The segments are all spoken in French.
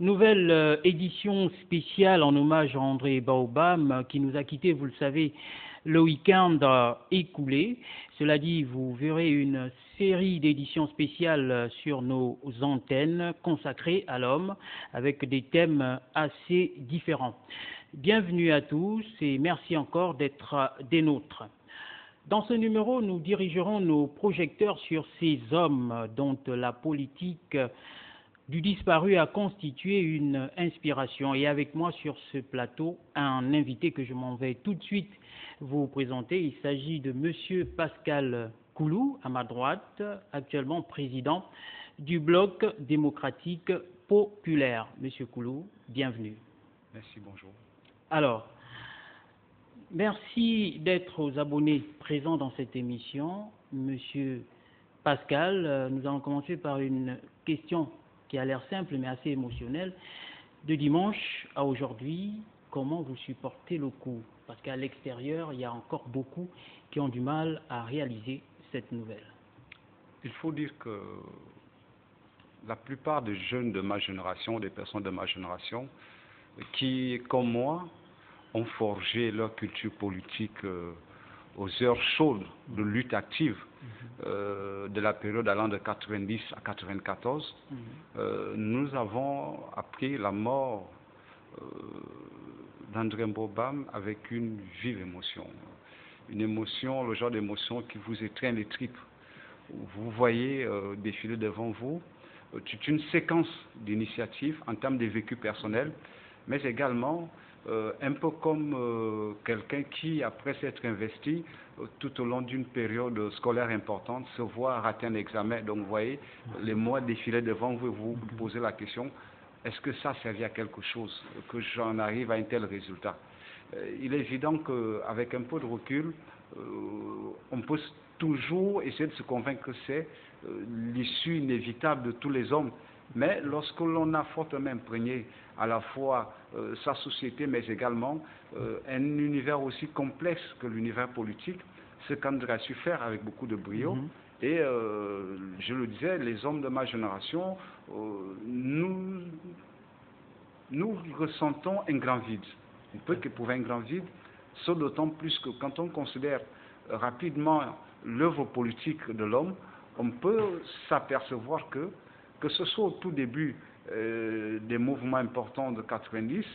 Nouvelle édition spéciale en hommage à André Baobam qui nous a quittés, vous le savez, le week-end écoulé. Cela dit, vous verrez une série d'éditions spéciales sur nos antennes consacrées à l'homme avec des thèmes assez différents. Bienvenue à tous et merci encore d'être des nôtres. Dans ce numéro, nous dirigerons nos projecteurs sur ces hommes dont la politique du disparu a constitué une inspiration. Et avec moi sur ce plateau, un invité que je m'en vais tout de suite vous présenter. Il s'agit de Monsieur Pascal Koulou, à ma droite, actuellement président du Bloc démocratique populaire. Monsieur Koulou, bienvenue. Merci, bonjour. Alors, merci d'être aux abonnés présents dans cette émission. Monsieur Pascal, nous allons commencer par une question qui a l'air simple mais assez émotionnelle. De dimanche à aujourd'hui, comment vous supportez le coup? Parce qu'à l'extérieur, il y a encore beaucoup qui ont du mal à réaliser cette nouvelle. Il faut dire que la plupart des jeunes de ma génération, des personnes de ma génération, qui, comme moi, ont forgé leur culture politique aux heures chaudes de lutte active de la période allant de 90 à 94, nous avons appris la mort d'André Baobam avec une vive émotion. Une émotion, le genre d'émotion qui vous étreint les tripes. Vous voyez défiler devant vous toute une séquence d'initiatives en termes de vécu personnel, mais également un peu comme quelqu'un qui, après s'être investi tout au long d'une période scolaire importante, se voit rater un examen. Donc vous voyez les mois défiler devant vous et vous vous posez la question, est-ce que ça servait à quelque chose, que j'en arrive à un tel résultat? Il est évident qu'avec un peu de recul, on peut toujours essayer de se convaincre que c'est l'issue inévitable de tous les hommes. Mais lorsque l'on a fortement imprégné à la fois sa société, mais également un univers aussi complexe que l'univers politique, ce qu'André a su faire avec beaucoup de brio. Et je le disais, les hommes de ma génération, nous ressentons un grand vide. On peut qu'éprouver un grand vide, sauf d'autant plus que quand on considère rapidement l'œuvre politique de l'homme, on peut s'apercevoir que ce soit au tout début des mouvements importants de 90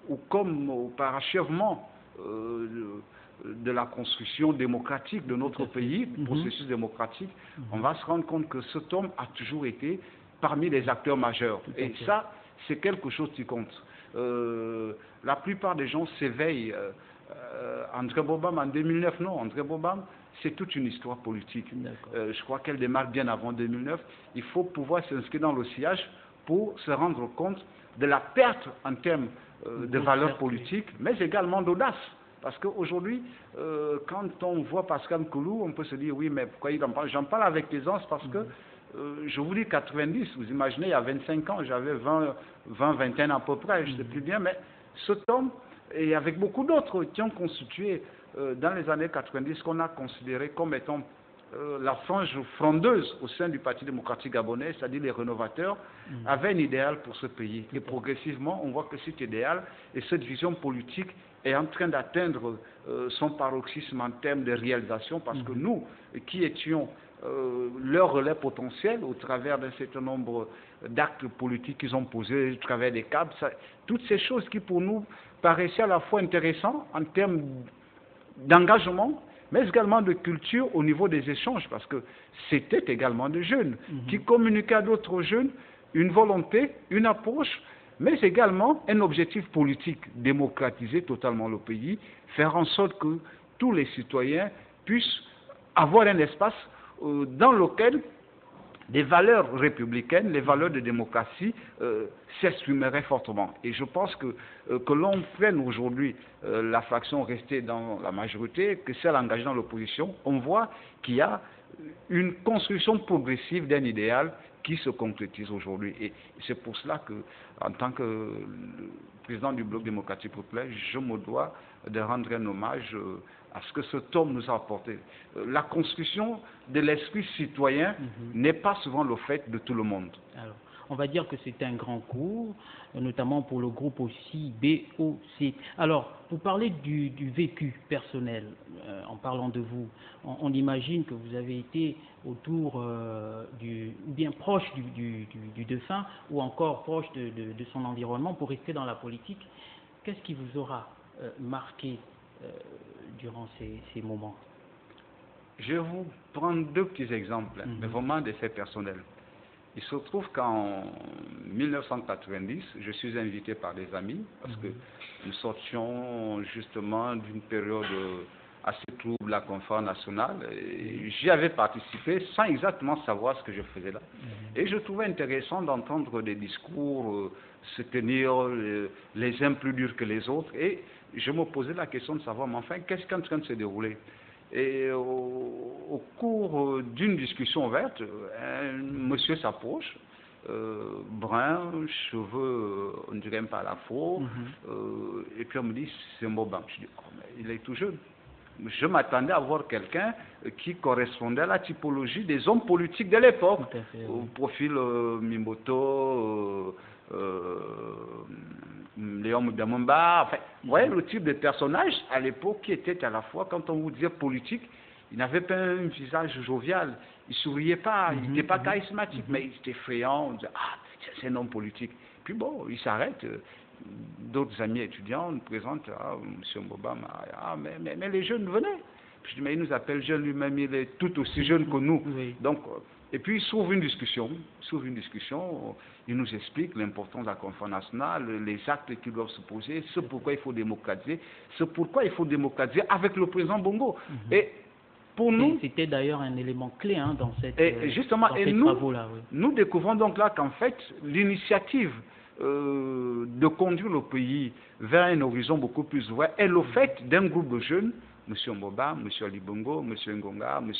ou comme au parachèvement de la construction démocratique de notre pays, du processus démocratique, on va se rendre compte que cet homme a toujours été parmi les acteurs majeurs. Et ça, c'est quelque chose qui compte. La plupart des gens s'éveillent. André Baobam en 2009, non, André Baobam, c'est toute une histoire politique. Je crois qu'elle démarre bien avant 2009. Il faut pouvoir s'inscrire dans le sillage pour se rendre compte de la perte en termes de valeurs politiques, mais également d'audace. Parce qu'aujourd'hui, quand on voit Pascal Koulou, on peut se dire, oui, mais pourquoi il en parle? J'en parle avec aisance parce que, je vous dis 90, vous imaginez, il y a 25 ans, j'avais 21 à peu près, je ne sais plus bien, mais cet homme, et avec beaucoup d'autres qui ont constitué dans les années 90 qu'on a considéré comme étant la frange frondeuse au sein du Parti démocratique gabonais, c'est-à-dire les rénovateurs, avaient un idéal pour ce pays. Et progressivement, on voit que cet idéal et cette vision politique est en train d'atteindre son paroxysme en termes de réalisation, parce que nous, qui étions leur relais potentiel au travers d'un certain nombre d'actes politiques qu'ils ont posés, au travers des câbles, toutes ces choses qui pour nous paraissaient à la fois intéressantes en termes d'engagement, mais également de culture au niveau des échanges, parce que c'était également des jeunes qui communiquaient à d'autres jeunes une volonté, une approche, mais également un objectif politique, démocratiser totalement le pays, faire en sorte que tous les citoyens puissent avoir un espace dans lequel des valeurs républicaines, les valeurs de démocratie s'exprimeraient fortement. Et je pense que l'on prenne aujourd'hui la fraction restée dans la majorité, que celle engagée dans l'opposition, on voit qu'il y a une construction progressive d'un idéal qui se concrétise aujourd'hui. Et c'est pour cela que, en tant que président du Bloc démocratique populaire, je me dois de rendre un hommage à ce que cet homme nous a apporté. La construction de l'esprit citoyen n'est pas souvent le fait de tout le monde. Alors, on va dire que c'est un grand cours, notamment pour le groupe aussi BOC. Alors, vous parlez du vécu personnel, en parlant de vous. On imagine que vous avez été autour ou bien proche du défunt, ou encore proche de son environnement pour rester dans la politique. Qu'est-ce qui vous aura marqué durant ces moments? Je vais vous prendre deux petits exemples, mais vraiment des faits personnels. Il se trouve qu'en 1990, je suis invité par des amis, parce que nous sortions justement d'une période assez trouble, la conférence nationale. J'y avais participé sans exactement savoir ce que je faisais là. Et je trouvais intéressant d'entendre des discours se tenir, les uns plus durs que les autres. Et je me posais la question de savoir, mais enfin, qu'est-ce qui est en train de se dérouler? Et au cours d'une discussion ouverte, un monsieur s'approche, brun, cheveux, on dirait même pas à l'afro, et puis on me dit, c'est Mbobam. Je dis, oh, mais il est tout jeune. Je m'attendais à voir quelqu'un qui correspondait à la typologie des hommes politiques de l'époque, au profil Mimboto, Léon Moudiamamba, enfin, vous voyez le type de personnage à l'époque qui était à la fois, quand on vous disait politique, il n'avait pas un visage jovial, il ne souriait pas, il n'était pas charismatique, mais il était effrayant, on disait, ah, c'est un homme politique. Puis bon, il s'arrête, d'autres amis étudiants nous présentent, ah, M. Mbobam, ah, mais les jeunes venaient. Puis je dis, mais il nous appelle jeunes, lui-même, il est tout aussi jeune que nous. Donc, et puis il s'ouvre une discussion, il nous explique l'importance de la conférence nationale, les actes qui doivent se poser, ce pourquoi il faut démocratiser, avec le président Bongo. Et pour nous, c'était d'ailleurs un élément clé dans cette justement, dans ces travaux-là. Nous découvrons donc là qu'en fait, l'initiative de conduire le pays vers un horizon beaucoup plus ouvert est le fait d'un groupe de jeunes, M. Mbobam, M. Ali Bongo, M. Ngonga, M.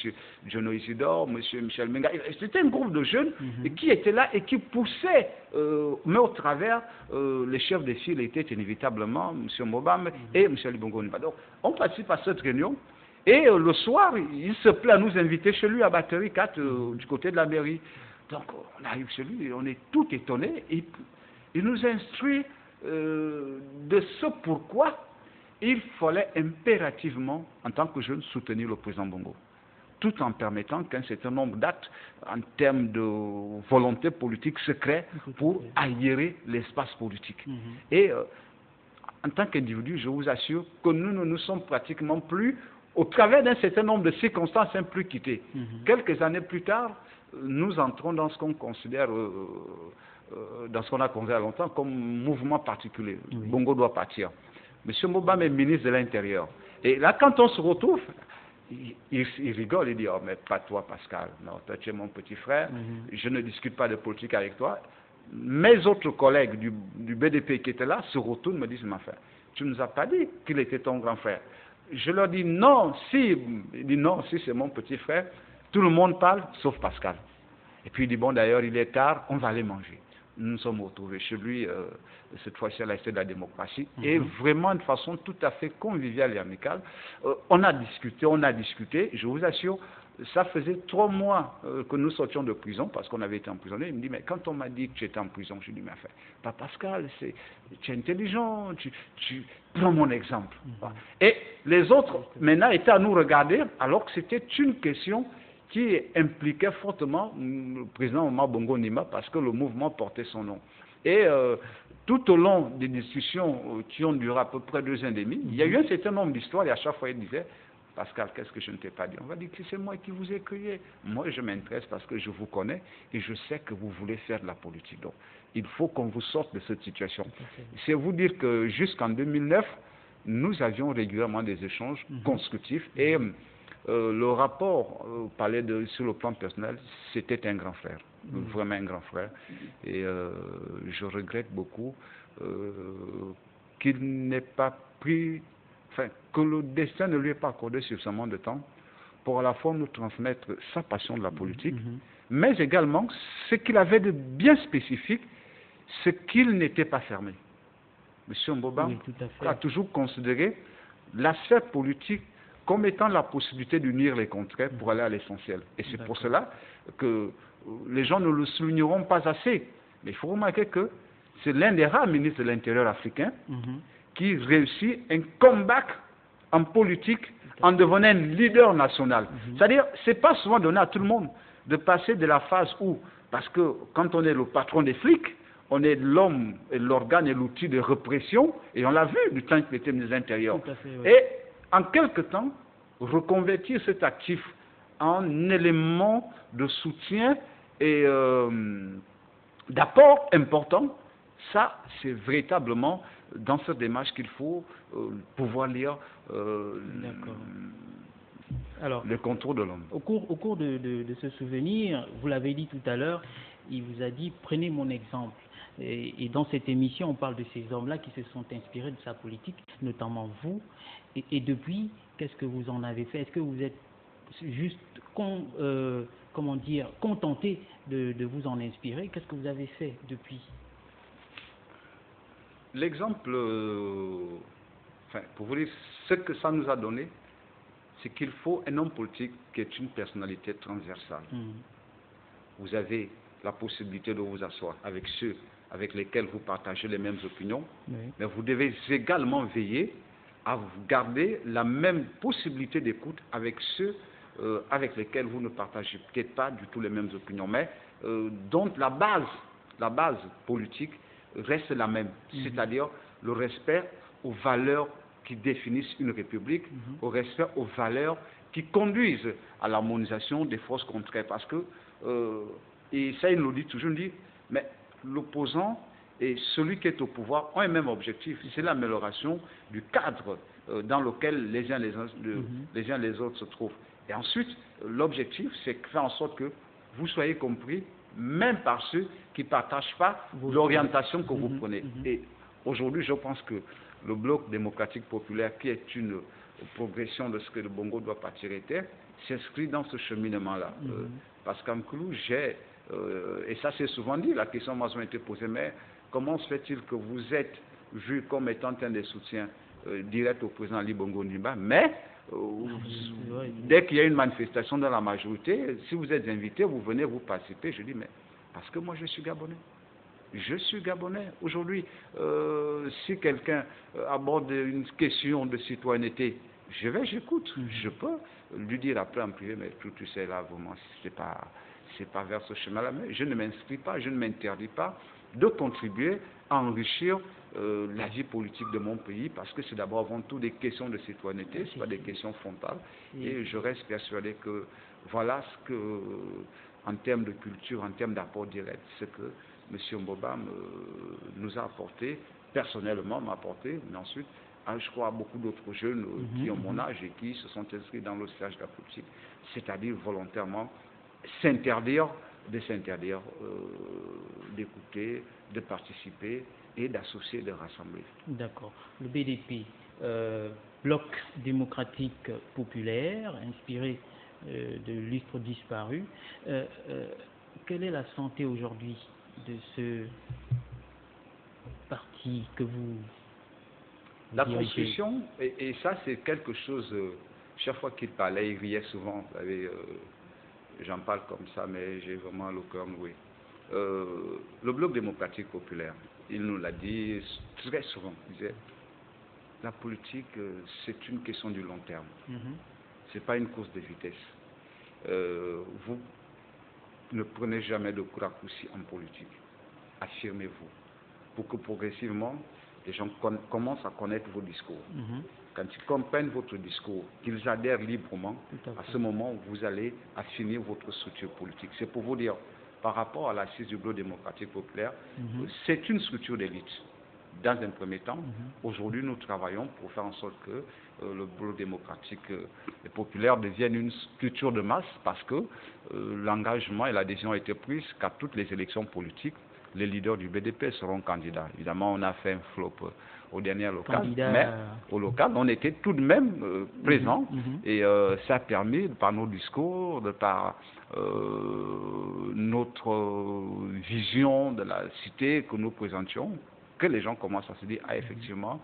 Jono Isidore, M. Michel Menga. C'était un groupe de jeunes qui étaient là et qui poussaient, mais au travers, les chefs des files étaient inévitablement M. Mbobam et M. Ali Bongo. Donc, on participe à cette réunion. Et le soir, il se plaît à nous inviter chez lui à Batterie 4, du côté de la mairie. Donc, on arrive chez lui et on est tout étonnés. Il nous instruit de ce pourquoi il fallait impérativement, en tant que jeune, soutenir le président Bongo, tout en permettant qu'un certain nombre d'actes, en termes de volonté politique, se créent pour aérer l'espace politique. Et en tant qu'individu, je vous assure que nous ne nous sommes pratiquement plus, au travers d'un certain nombre de circonstances, plus quittés. Quelques années plus tard, nous entrons dans ce qu'on considère, dans ce qu'on a considéré longtemps comme mouvement particulier. Bongo doit partir. M. Mbobam est ministre de l'Intérieur. Et là, quand on se retrouve, il rigole, il dit, oh, mais pas toi, Pascal. Non, toi, tu es mon petit frère. Je ne discute pas de politique avec toi. Mes autres collègues du BDP qui étaient là se retournent et me disent, mais enfin, tu ne nous as pas dit qu'il était ton grand frère. Je leur dis, non, si. Il dit, non, si c'est mon petit frère. Tout le monde parle, sauf Pascal. Et puis il dit, bon, d'ailleurs, il est tard, on va aller manger. Nous nous sommes retrouvés chez lui, cette fois-ci à la Cité de la démocratie, et vraiment de façon tout à fait conviviale et amicale. On a discuté, je vous assure, ça faisait 3 mois que nous sortions de prison, parce qu'on avait été emprisonnés. Il me dit, mais quand on m'a dit que tu étais en prison, je lui dis, mais enfin, pas Pascal, tu es intelligent, tu prends mon exemple. Et les autres, maintenant, étaient à nous regarder, alors que c'était une question qui impliquait fortement le président Omar Bongo Ndimba parce que le mouvement portait son nom. Et tout au long des discussions qui ont duré à peu près 2 ans et demi, il y a eu un certain nombre d'histoires et à chaque fois il disait, Pascal, qu'est-ce que je ne t'ai pas dit? On va dire que c'est moi qui vous ai crié. Moi, je m'intéresse parce que je vous connais et je sais que vous voulez faire de la politique. Donc, il faut qu'on vous sorte de cette situation. C'est vous dire que jusqu'en 2009, nous avions régulièrement des échanges constructifs et le rapport parlait sur le plan personnel, c'était un grand frère, vraiment un grand frère. Et je regrette beaucoup qu'il n'ait pas pris, que le destin ne lui ait pas accordé suffisamment de temps pour à la fois nous transmettre sa passion de la politique, mais également ce qu'il avait de bien spécifique, c'est qu'il n'était pas fermé. M. Mbobam a toujours considéré l'aspect politique comme étant la possibilité d'unir les contraires pour aller à l'essentiel. Et c'est pour cela que les gens ne le souligneront pas assez. Mais il faut remarquer que c'est l'un des rares ministres de l'Intérieur africain qui réussit un comeback en politique en devenant un leader national. C'est-à-dire, ce n'est pas souvent donné à tout le monde de passer de la phase où, parce que quand on est le patron des flics, on est l'homme et l'organe et l'outil de répression, et on l'a vu du temps qu'il était ministre de l'Intérieur. Et en quelque temps, reconvertir cet actif en élément de soutien et d'apport important, ça, c'est véritablement dans cette démarche qu'il faut pouvoir lire le contour de l'homme. Au cours de ce souvenir, vous l'avez dit tout à l'heure, il vous a dit « prenez mon exemple ». Et dans cette émission, on parle de ces hommes-là qui se sont inspirés de sa politique, notamment vous. Et depuis, qu'est-ce que vous en avez fait? Est-ce que vous êtes juste, comment dire, contenté de vous en inspirer? Qu'est-ce que vous avez fait depuis? L'exemple, pour vous dire ce que ça nous a donné, c'est qu'il faut un homme politique qui est une personnalité transversale. Vous avez la possibilité de vous asseoir avec ceux avec lesquels vous partagez les mêmes opinions, mais vous devez également veiller à garder la même possibilité d'écoute avec ceux avec lesquels vous ne partagez peut-être pas du tout les mêmes opinions, mais dont la base politique reste la même, c'est-à-dire le respect aux valeurs qui définissent une république, au respect aux valeurs qui conduisent à l'harmonisation des forces contraires. Parce que, et ça il nous le dit toujours, il dit, mais l'opposant et celui qui est au pouvoir ont un même objectif, c'est l'amélioration du cadre dans lequel les uns les autres se trouvent. Et ensuite, l'objectif, c'est de faire en sorte que vous soyez compris, même par ceux qui ne partagent pas l'orientation que vous prenez. Et aujourd'hui, je pense que le Bloc démocratique populaire, qui est une progression de ce que le Bongo doit partir était, s'inscrit dans ce cheminement-là. Parce qu'en Clou, et ça c'est souvent dit, la question m'a été posée, mais comment se fait-il que vous êtes vu comme étant un des soutiens directs au président Ali Bongo Ondimba, mais dès qu'il y a une manifestation dans la majorité, si vous êtes invité, vous venez, vous participez. Je dis, mais parce que moi je suis Gabonais. Je suis Gabonais. Aujourd'hui, si quelqu'un aborde une question de citoyenneté, j'écoute. Je peux lui dire après en privé, mais tu sais là, vraiment, c'est pas vers ce chemin-là. Mais je ne m'inscris pas, je ne m'interdis pas de contribuer à enrichir la vie politique de mon pays, parce que c'est d'abord avant tout des questions de citoyenneté, ce pas des questions frontales. Et je reste persuadé que voilà ce que, en termes de culture, en termes d'apport direct, ce que M. Mbobam nous a apporté, personnellement m'a apporté, mais ensuite, je crois à beaucoup d'autres jeunes qui ont mon âge et qui se sont inscrits dans le stage de la politique, c'est-à-dire volontairement s'interdire d'écouter, de participer et d'associer, de rassembler. D'accord. Le BDP, Bloc démocratique populaire, inspiré de l'illustre disparu, quelle est la santé aujourd'hui de ce parti que vous la dirigez? construction, et ça c'est quelque chose, chaque fois qu'il parlait, il riait souvent, vous savez, j'en parle comme ça, mais j'ai vraiment le cœur noué. Le Bloc démocratique populaire, il nous l'a dit très souvent, il disait, la politique, c'est une question du long terme, c'est pas une course de vitesse. Vous ne prenez jamais de raccourcis en politique, affirmez-vous, pour que progressivement, les gens commencent à connaître vos discours. Quand ils comprennent votre discours, qu'ils adhèrent librement, à ce moment, vous allez affiner votre structure politique. C'est pour vous dire, par rapport à l'assise du Bloc démocratique populaire, c'est une structure d'élite. Dans un premier temps, aujourd'hui, nous travaillons pour faire en sorte que le Bloc démocratique populaire devienne une structure de masse, parce que l'engagement et l'adhésion ont été prises qu'à toutes les élections politiques, les leaders du BDP seront candidats. Évidemment, on a fait un flop au dernier local, mais au local, on était tout de même présents et ça a permis, par nos discours, par notre vision de la cité que nous présentions, que les gens commencent à se dire, ah effectivement,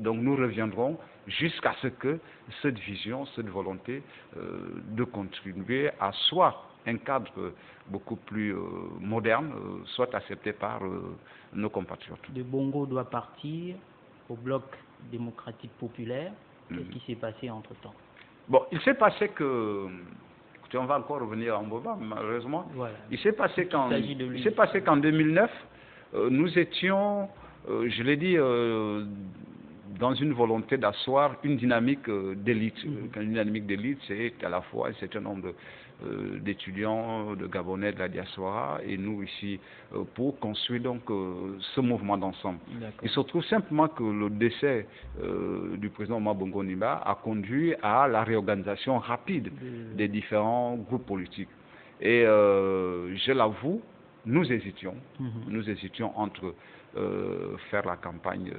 donc nous reviendrons jusqu'à ce que cette vision, cette volonté de contribuer à soit un cadre beaucoup plus moderne, soit accepté par nos compatriotes. De Bongo doit partir au bloc démocratique populaire. Qu'est-ce qui s'est passé entre-temps? Bon, il s'est passé que... Écoutez, on va encore revenir en Boba, malheureusement. Voilà. Il s'est passé qu'en 2009, nous étions, je l'ai dit, dans une volonté d'asseoir une dynamique d'élite. Une dynamique d'élite, c'est à la fois un certain nombre d'étudiants, de Gabonais, de la diaspora, et nous ici, pour construire donc ce mouvement d'ensemble. Il se trouve simplement que le décès du président Omar Bongo Ondimba a conduit à la réorganisation rapide des différents groupes politiques. Et je l'avoue, nous hésitions entre faire la campagne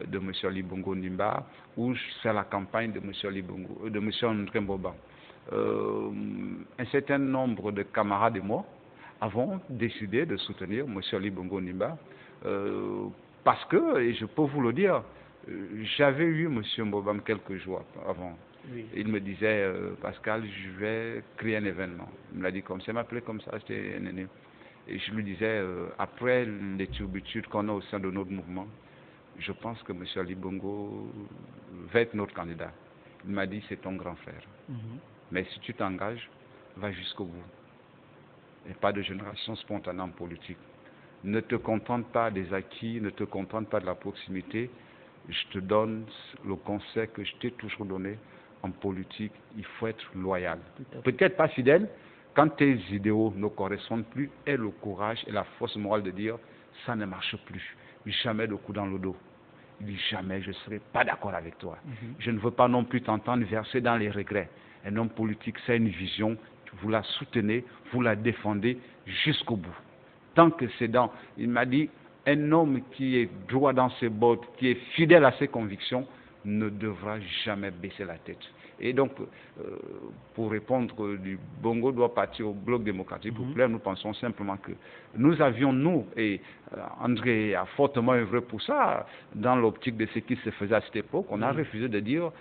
de M. Ali Bongo Ondimba ou faire la campagne de M. André Mboba. Un certain nombre de camarades et moi avons décidé de soutenir M. Ali Bongo Ondimba parce que, et je peux vous le dire, j'avais eu M. Mbobam quelques jours avant. Oui. Il me disait, Pascal, je vais créer un événement. Il me l'a dit comme ça, il m'appelait comme ça, j'étais un aîné. Et je lui disais, après les turbitudes qu'on a au sein de notre mouvement, je pense que M. Ali Bongo va être notre candidat. Il m'a dit, c'est ton grand frère. Mais si tu t'engages, va jusqu'au bout. Et pas de génération spontanée en politique. Ne te contente pas des acquis, ne te contente pas de la proximité. Je te donne le conseil que je t'ai toujours donné. En politique, il faut être loyal. Peut-être pas fidèle, quand tes idéaux ne correspondent plus, aie le courage et la force morale de dire, ça ne marche plus. Jamais de coup dans le dos. Il dit, jamais je ne serai pas d'accord avec toi. Je ne veux pas non plus t'entendre verser dans les regrets. Un homme politique, c'est une vision, vous la soutenez, vous la défendez jusqu'au bout. Tant que c'est dans... Il m'a dit, un homme qui est droit dans ses bottes, qui est fidèle à ses convictions, ne devra jamais baisser la tête. Et donc, pour répondre du Bongo doit partir au bloc démocratique populaire, nous pensons simplement que nous avions, nous, et André a fortement œuvré pour ça, dans l'optique de ce qui se faisait à cette époque, on a refusé de dire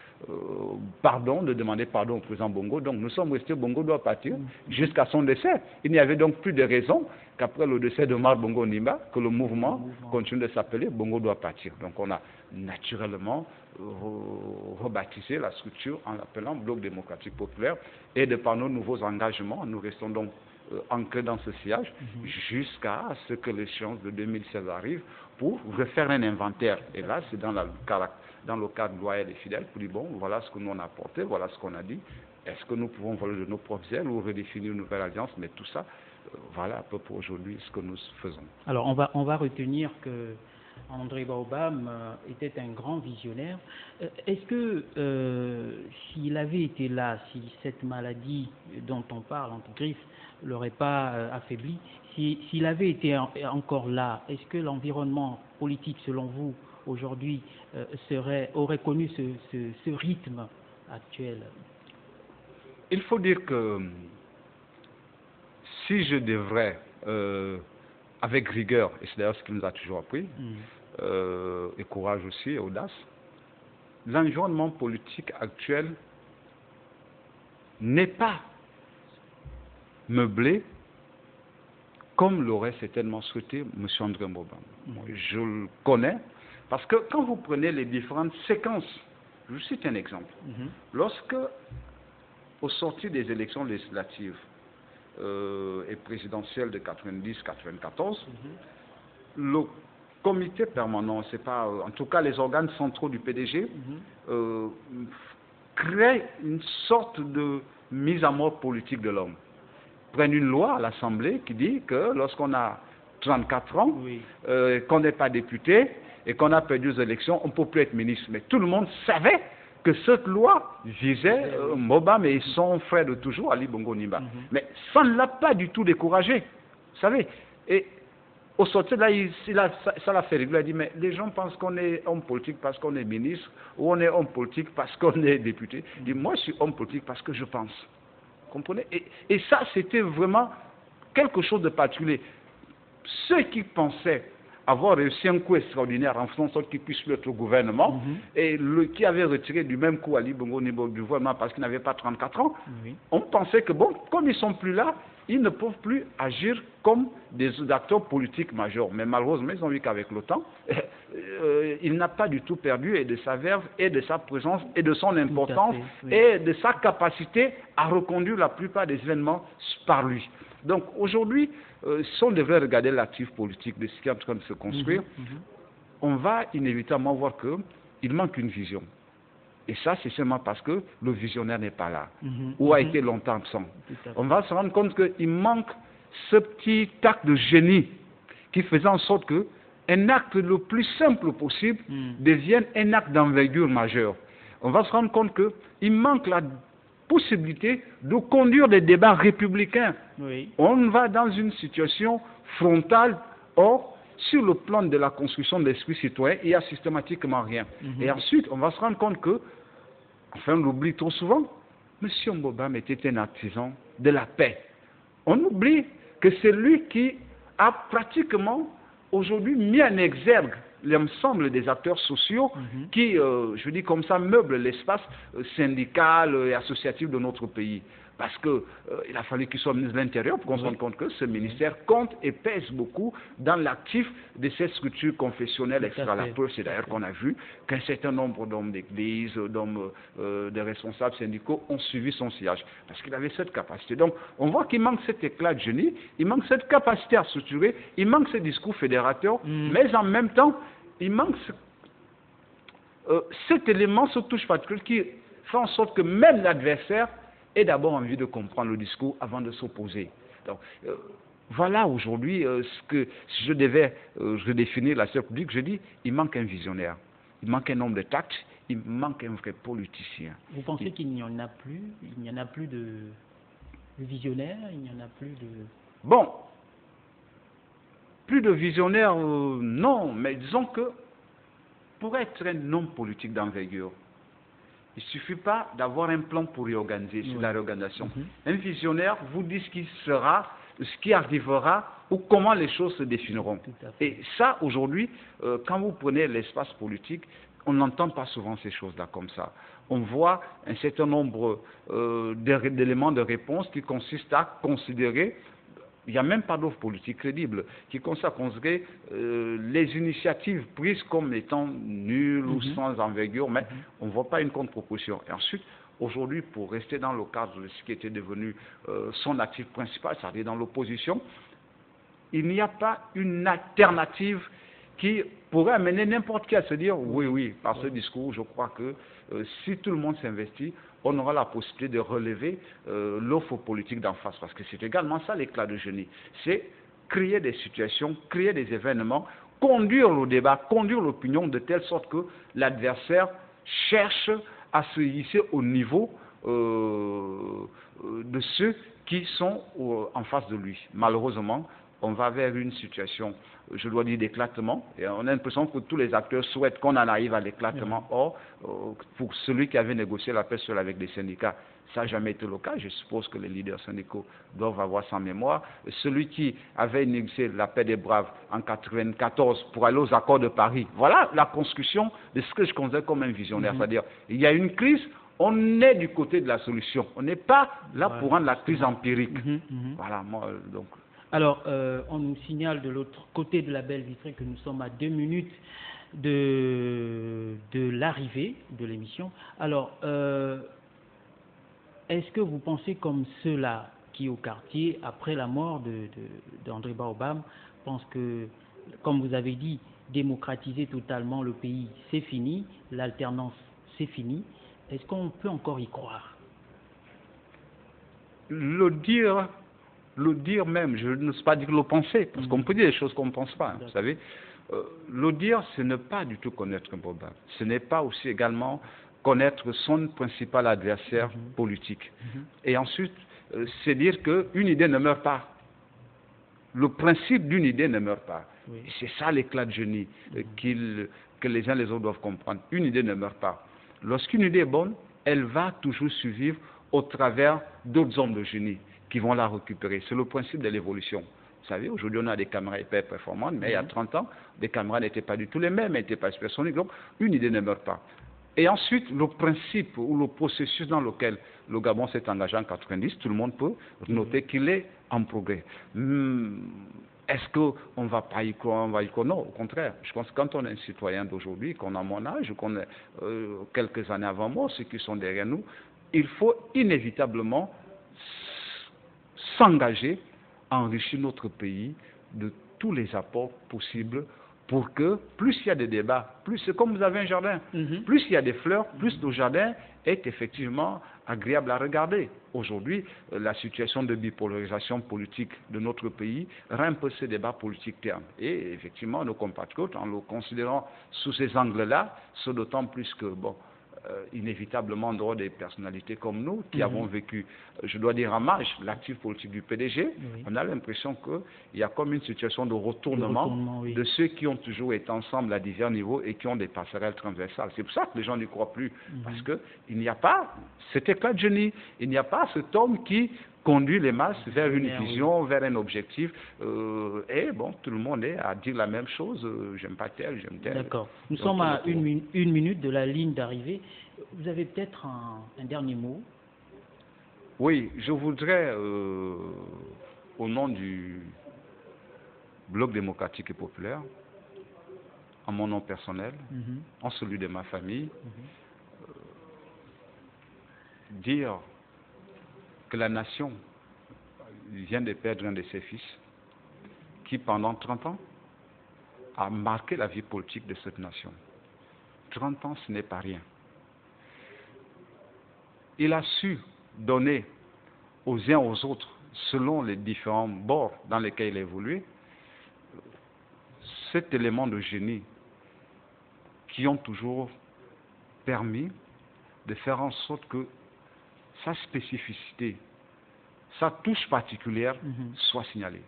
pardon, de demander pardon au président Bongo. Donc nous sommes restés, Bongo doit partir jusqu'à son décès. Il n'y avait donc plus de raison qu'après le décès de Omar Bongo Ondimba, que le mouvement continue de s'appeler Bongo doit partir. Donc on a naturellement rebaptisé la structure en l'appelant Bloc démocratique populaire, et de par nos nouveaux engagements, nous restons donc ancrés dans ce sillage jusqu'à ce que l'échéance de 2016 arrive pour refaire un inventaire. Et là, c'est dans le cadre loyal et fidèle pour dire, bon, voilà ce que nous on a apporté, voilà ce qu'on a dit. Est-ce que nous pouvons voler de nos propres ailes ou redéfinir une nouvelle alliance? Mais tout ça, voilà à peu près aujourd'hui ce que nous faisons. Alors, on va retenir que André Baobam était un grand visionnaire. Est-ce que s'il avait été là, si cette maladie dont on parle, antigrippe, ne l'aurait pas affaibli, s'il avait été encore là, est-ce que l'environnement politique, selon vous, aujourd'hui, aurait connu ce rythme actuel? Il faut dire que si je devrais, avec rigueur, et c'est d'ailleurs ce qui nous a toujours appris, et courage aussi, et audace, l'environnement politique actuel n'est pas meublé comme l'aurait certainement souhaité M. André Mboba. Je le connais, parce que quand vous prenez les différentes séquences, je vous cite un exemple. Lorsque, au sortir des élections législatives et présidentielles de 90-94, le comité permanent, c'est pas, en tout cas les organes centraux du PDG, créent une sorte de mise à mort politique de l'homme. Prennent une loi à l'Assemblée qui dit que lorsqu'on a 34 ans, qu'on n'est pas député et qu'on a perdu les élections, on ne peut plus être ministre. Mais tout le monde savait que cette loi visait Mbobam et son frère de toujours, Ali Bongo Ondimba. Mais ça ne l'a pas du tout découragé. Vous savez, et au sortir de là, ça l'a fait rigoler. Il a dit, mais les gens pensent qu'on est homme politique parce qu'on est ministre, ou on est homme politique parce qu'on est député. Il dit, moi je suis homme politique parce que je pense. Comprenez? Et ça, c'était vraiment quelque chose de particulier. Ceux qui pensaient avoir réussi un coup extraordinaire en faisant en sorte qu'il puisse plus être au gouvernement, et qui avait retiré du même coup Ali Bongo au niveau du gouvernement parce qu'il n'avait pas 34 ans, on pensait que bon, comme ils ne sont plus là, ils ne peuvent plus agir comme des acteurs politiques majeurs. Mais malheureusement, ils ont vu qu'avec le temps, il n'a pas du tout perdu et de sa verve, et de sa présence, et de son importance, et de sa capacité à reconduire la plupart des événements par lui. Donc aujourd'hui, si on devrait regarder l'actif politique de ce qui est en train de se construire, on va inévitablement voir qu'il manque une vision. Et ça, c'est seulement parce que le visionnaire n'est pas là, ou a été longtemps absent. On va se rendre compte qu'il manque ce petit acte de génie qui faisait en sorte qu'un acte le plus simple possible devienne un acte d'envergure majeure. On va se rendre compte qu'il manque la possibilité de conduire des débats républicains. On va dans une situation frontale, or, sur le plan de la construction de l'esprit citoyen, il n'y a systématiquement rien. Et ensuite, on va se rendre compte que, enfin, on l'oublie trop souvent, M. Mbobam était un artisan de la paix. On oublie que c'est lui qui a pratiquement aujourd'hui mis en exergue l'ensemble des acteurs sociaux qui, je dis comme ça, meublent l'espace syndical et associatif de notre pays. Parce qu'il a fallu qu'il soit ministre de l'Intérieur pour qu'on se rende compte que ce ministère compte et pèse beaucoup dans l'actif de ces structures confessionnelles, etc. La preuve, c'est d'ailleurs qu'on a vu qu'un certain nombre d'hommes d'église, d'hommes, de responsables syndicaux ont suivi son sillage. Parce qu'il avait cette capacité. Donc, on voit qu'il manque cet éclat de génie, il manque cette capacité à structurer, il manque ce discours fédérateur, mais en même temps, il manque cet élément, ce touche particulier qui fait en sorte que même l'adversaire ait d'abord envie de comprendre le discours avant de s'opposer. Donc, voilà aujourd'hui ce que, si je devais redéfinir la sphère publique, je dis, il manque un visionnaire, il manque un homme de tact, il manque un vrai politicien. Vous pensez qu'il n'y en a plus, il n'y en a plus de visionnaire, il n'y en a plus de... Bon, plus de visionnaire, non, mais disons que pour être un homme politique d'envergure, il ne suffit pas d'avoir un plan pour réorganiser, sur la réorganisation. Un visionnaire vous dit ce qui sera, ce qui arrivera, ou comment les choses se définiront. Et ça, aujourd'hui, quand vous prenez l'espace politique, on n'entend pas souvent ces choses-là comme ça. On voit un certain nombre d'éléments de réponse qui consistent à considérer, il n'y a même pas d'offre politique crédible, qui consiste à considérer les initiatives prises comme étant nulles ou sans envergure, mais on ne voit pas une contre-proposition. Et ensuite, aujourd'hui, pour rester dans le cadre de ce qui était devenu son actif principal, c'est-à-dire dans l'opposition, il n'y a pas une alternative qui pourrait amener n'importe qui à se dire oui, par ce discours, je crois que si tout le monde s'investit, on aura la possibilité de relever l'offre politique d'en face. Parce que c'est également ça l'éclat de génie. C'est créer des situations, créer des événements, conduire le débat, conduire l'opinion de telle sorte que l'adversaire cherche à se hisser au niveau de ceux qui sont en face de lui. Malheureusement, on va vers une situation, je dois dire, d'éclatement. Et on a l'impression que tous les acteurs souhaitent qu'on en arrive à l'éclatement. Or, pour celui qui avait négocié la paix seul avec les syndicats, ça n'a jamais été le cas. Je suppose que les leaders syndicaux doivent avoir ça en mémoire. Celui qui avait négocié la paix des braves en 1994 pour aller aux accords de Paris, voilà la construction de ce que je considère comme un visionnaire. C'est-à-dire, il y a une crise, on est du côté de la solution. On n'est pas là pour rendre la crise empirique. Voilà, moi, donc... Alors, on nous signale de l'autre côté de la belle vitrine que nous sommes à 2 minutes de l'arrivée de l'émission. Alors, est-ce que vous pensez comme ceux-là qui, au quartier, après la mort d'André Baobab, pensent que, comme vous avez dit, démocratiser totalement le pays, c'est fini, l'alternance, c'est fini. Est-ce qu'on peut encore y croire? Le dire même, je ne sais pas dire le penser, parce qu'on peut dire des choses qu'on ne pense pas, hein, vous savez. Le dire, ce n'est pas du tout connaître Baobab. Ce n'est pas aussi également connaître son principal adversaire politique. Et ensuite, c'est dire qu'une idée ne meurt pas. Le principe d'une idée ne meurt pas. Et c'est ça l'éclat de génie que les uns et les autres doivent comprendre. Une idée ne meurt pas. Lorsqu'une idée est bonne, elle va toujours survivre au travers d'autres hommes de génie qui vont la récupérer. C'est le principe de l'évolution. Vous savez, aujourd'hui, on a des caméras hyper performantes, mais il y a 30 ans, les caméras n'étaient pas du tout les mêmes, elles n'étaient pas supersoniques. Donc, une idée ne meurt pas. Et ensuite, le principe ou le processus dans lequel le Gabon s'est engagé en 90, tout le monde peut noter qu'il est en progrès. Est-ce qu'on va pas y croire, Non, au contraire. Je pense que quand on est un citoyen d'aujourd'hui, qu'on a mon âge, qu'on est quelques années avant moi, ceux qui sont derrière nous, il faut inévitablement s'engager à enrichir notre pays de tous les apports possibles pour que plus il y a des débats, plus c'est comme vous avez un jardin, plus il y a des fleurs, plus le jardin est effectivement agréable à regarder. Aujourd'hui, la situation de bipolarisation politique de notre pays rend un peu ces débats politiques ternes. Et effectivement, nos compatriotes, en le considérant sous ces angles-là, sont d'autant plus que, bon, inévitablement, en dehors des personnalités comme nous, qui avons vécu, je dois dire en marge, l'actif politique du PDG, on a l'impression qu'il y a comme une situation de retournement de ceux qui ont toujours été ensemble à divers niveaux et qui ont des passerelles transversales. C'est pour ça que les gens n'y croient plus, parce qu'il n'y a pas cet éclat de génie, il n'y a pas cet homme qui conduit les masses vers une vision, vers un objectif, et bon, tout le monde est à dire la même chose, j'aime pas tel, j'aime tel. D'accord. Nous sommes à une minute de la ligne d'arrivée. Vous avez peut-être un dernier mot? Oui, je voudrais, au nom du Bloc démocratique et populaire, en mon nom personnel, en celui de ma famille, dire que la nation vient de perdre un de ses fils qui, pendant 30 ans, a marqué la vie politique de cette nation. 30 ans, ce n'est pas rien. Il a su donner aux uns aux autres, selon les différents bords dans lesquels il évoluait, cet élément de génie qui ont toujours permis de faire en sorte que sa spécificité, sa touche particulière soit signalée.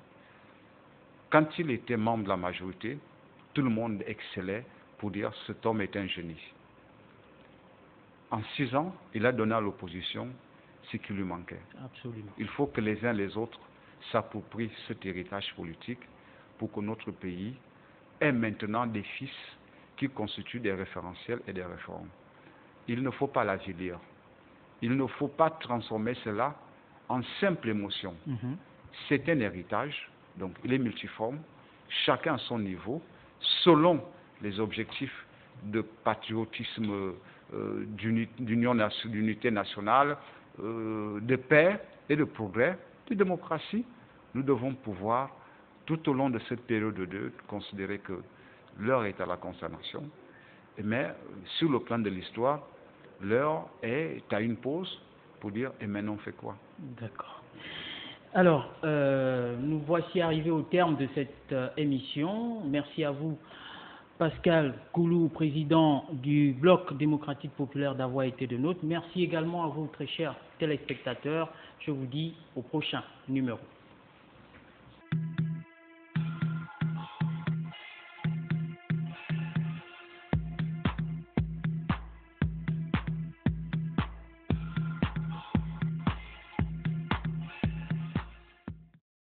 Quand il était membre de la majorité, tout le monde excellait pour dire cet homme est un génie. En 6 ans, il a donné à l'opposition ce qui lui manquait. Absolument. Il faut que les uns les autres s'approprient cet héritage politique pour que notre pays ait maintenant des fils qui constituent des référentiels et des réformes. Il ne faut pas l'avilir. Il ne faut pas transformer cela en simple émotion. C'est un héritage, donc il est multiforme, chacun à son niveau, selon les objectifs de patriotisme, d'unité nationale, de paix et de progrès, de démocratie. Nous devons pouvoir, tout au long de cette période de deuil, considérer que l'heure est à la consternation, mais sur le plan de l'histoire, l'heure est à une pause pour dire et maintenant on fait quoi? D'accord. Alors, nous voici arrivés au terme de cette émission. Merci à vous, Pascal Koulou, président du Bloc démocratique populaire, d'avoir été de nôtres. Merci également à vous, très chers téléspectateurs. Je vous dis au prochain numéro.